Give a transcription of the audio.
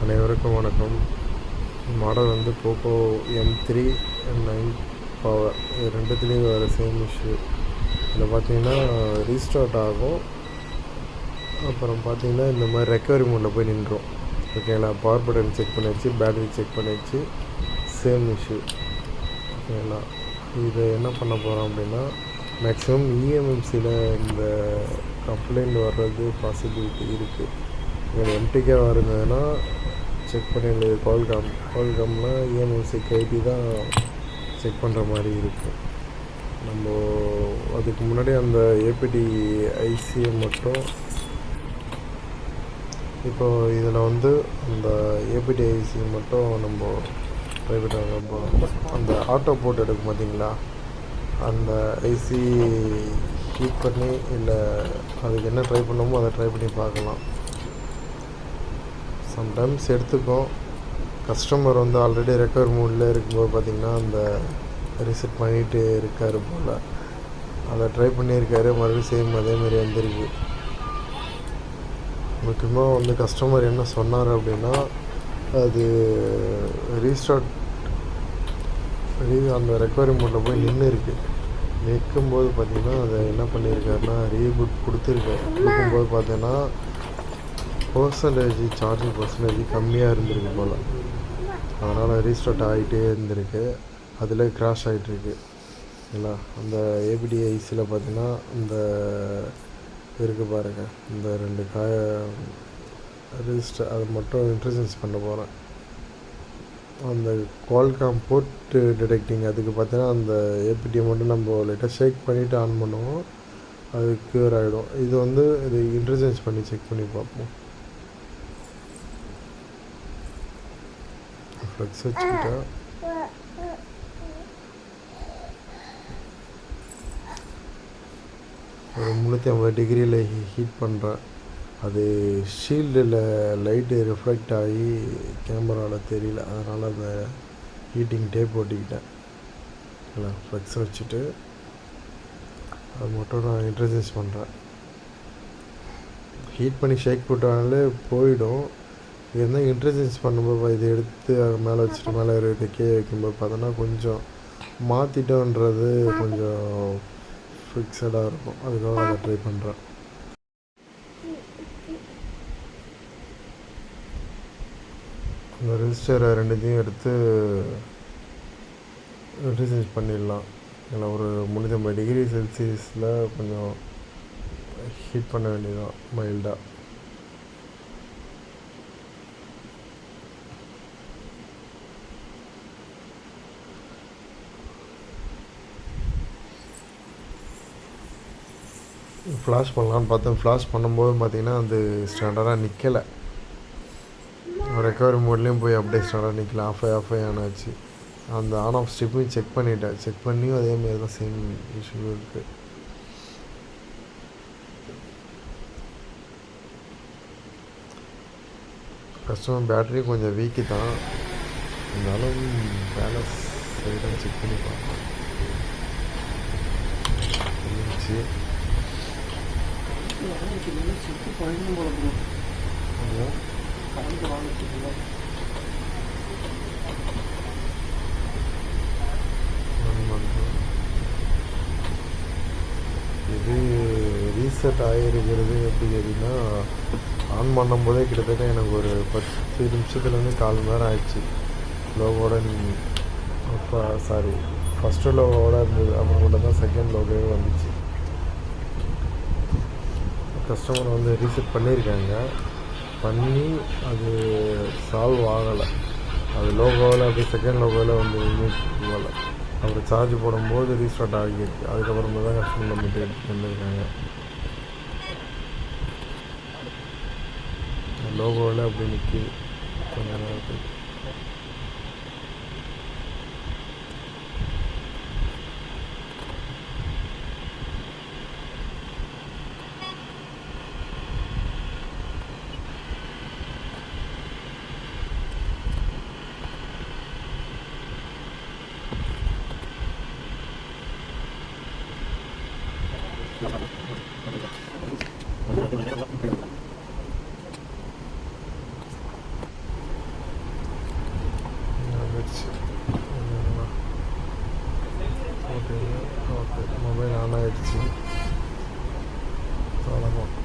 அனைவருக்கும் வணக்கம். மாடல் வந்து போக்கோ M3 9 பவர், இது ரெண்டுத்துலேயும் வர சேம் இஷ்யூ. இதில் பார்த்தீங்கன்னா ரீஸ்டார்ட் ஆகும், அப்புறம் பார்த்தீங்கன்னா இந்த மாதிரி ரெக்கவரி மோடில் போய் நின்றோம். ஓகேங்களா, பவர் பட்டன் செக் பண்ணிடுச்சு, பேட்டரி செக் பண்ணிடுச்சு, சேம் இஷ்யூ. ஓகேங்களா, இதை என்ன பண்ண போகிறோம் அப்படின்னா, மேக்ஸிமம் இஎம்எம்சியில் இந்த கம்ப்ளைண்ட் வர்றது பாசிபிலிட்டி இருக்குது. இதில் எம்டிக்கே வருதுன்னா செக் பண்ணி கால்காம்னால் இஎம்எம்சி கைடி தான் செக் பண்ணுற மாதிரி இருக்குது. நம்ம அதுக்கு முன்னாடி அந்த ஏபிடி ஐசியை மட்டும் இப்போது இதில் வந்து அந்த ஏபிடி ஐசி மட்டும் நம்ம ட்ரை பண்ணுறாங்க. அந்த ஆட்டோ போட்டு எடுக்கும் பார்த்தீங்களா, அந்த ஐசி ஹீட் பண்ணி இல்லை அதுக்கு என்ன ட்ரை பண்ணணுமோ அதை ட்ரை பண்ணி பார்க்கலாம். சம்டைம்ஸ் எடுத்துக்கும். கஸ்டமர் வந்து ஆல்ரெடி ரெக்கவர் மூடில் இருக்கும்போது பார்த்திங்கன்னா அந்த ரீசெட் பண்ணிகிட்டு இருக்கார் போல், அதை ட்ரை பண்ணியிருக்காரு, மறுபடியும் சேம் அதேமாரி வந்துருக்கு. முக்கியமாக வந்து கஸ்டமர் என்ன சொன்னார் அப்படின்னா, அது ரீஸ்டார்ட் அந்த ரெக்கவரி மோடில் போய் நின்று இருக்குது. நிற்கும்போது பார்த்திங்கன்னா அதை என்ன பண்ணியிருக்காருன்னா ரீபூட் கொடுக்கும்போது பார்த்தீங்கன்னா சார்ஜிங் பர்சன்டேஜ் கம்மியாக இருந்திருக்கு போல், அதனால் ரீஸ்டார்ட் ஆகிட்டே இருந்திருக்கு, அதில் க்ராஷ் ஆகிட்டுருக்கு. இல்லை அந்த ஏபிடி ஐசியில் பார்த்திங்கன்னா இந்த இருக்குது பாருங்கள், இந்த ரெண்டு ரெஜிஸ்டர் அதை மட்டும் இன்ட்ரஜென்ஸ் பண்ண போகிறேன். அந்த குவால்காம் போர்ட் டிடெக்டிங் அதுக்கு பார்த்தீங்கன்னா அந்த ஏபிடியை மட்டும் நம்ம லைட்டாக ஷேக் பண்ணிவிட்டு ஆன் பண்ணுவோம், அது க்யூர் ஆகிடும். இது வந்து இது இன்ட்ரஜென்ஸ் பண்ணி செக் பண்ணி பார்ப்போம். ஃப்ளக்ஸ் வச்சுக்கிட்டா ஒரு 350 டிகிரியில் ஹீட் பண்ணுறேன். அது ஷீல்டில் லைட்டு ரிஃப்ளெக்ட் ஆகி கேமராவில் தெரியல, அதனால் அந்த ஹீட்டிங் டேப் ஓட்டிக்கிட்டேன். இல்லை ஃப்ளக்ஸ் வச்சுட்டு அது மட்டும் நான் இன்ட்ரடியூஸ் பண்ணுறேன். ஹீட் பண்ணி ஷேக் போட்டாலே போயிடும். இருந்தால் இன்ட்ரடியூஸ் பண்ணும்போது இதை எடுத்து மேலே வச்சுட்டு மேலே கீழே வைக்கும்போது பார்த்தோன்னா கொஞ்சம் மாற்றிட்டோன்றது கொஞ்சம் ஃபிக்ஸடாக இருக்கும், அதுக்காக அதை ட்ரை பண்ணுறேன். இந்த ரெஜிஸ்டரை ரெண்டுத்தையும் எடுத்து இன்ட்ரடியூஸ் பண்ணிடலாம். இல்லை ஒரு 350 டிகிரி செல்சியஸில் கொஞ்சம் ஹீட் பண்ண வேண்டியதான் மைல்டாக. ஃப்ளாஷ் பண்ணலான்னு பார்த்தேன். ஃப்ளாஷ் பண்ணும்போது பார்த்திங்கன்னா அது ஸ்டாண்டர்டாக நிற்கலை. ரெக்கவரி மோட்லேயும் போய் அப்படியே ஸ்டாண்டர்டாக நிற்கல, ஆஃப் ஆனாச்சு. அந்த ஆன் ஆஃப் ஸ்டெப்பையும் செக் பண்ணிட்டேன். செக் பண்ணியும் அதேமாரி தான் சேம் இஷ்யூ இருக்குது. கஸ்டமர் பேட்டரி கொஞ்சம் வீக்கு தான், இருந்தாலும் பேலன்ஸ் சரிதான் செக் பண்ணி பார்க்கலாம். இது ரீசெட் ஆகிருக்கிறது எப்படி கேட்டிங்கன்னா, ஆன் பண்ணும்போதே கிட்டத்தட்ட எனக்கு ஒரு 10 நிமிஷத்துலேருந்து 1/4 மணி நேரம் ஆயிடுச்சு. லோவோட ஃபஸ்ட்டு லோவோட இருந்தது, அப்புறம் மட்டும் தான் செகண்ட் லோவே வந்துச்சு. கஸ்டமர் வந்து ரீசெட் பண்ணியிருக்காங்க, பண்ணி அது சால்வ் ஆகலை. அது லோகோவில் அப்படியே செகண்ட் லோகோவில் வந்து போகல. அப்புறம் சார்ஜ் போடும்போது ரீஸ்டார்ட் ஆகியிருக்கு. அதுக்கப்புறமா தான் கஸ்டமர் நம்மகிட்ட எடுத்துகிட்டு வந்துருக்காங்க. லோகோவில் அப்படி நிற்கிது கொஞ்ச நேரத்துக்கு. ஓகே மொபைல் ஆன் ஆகிடுச்சு. அவ்வளோதான்.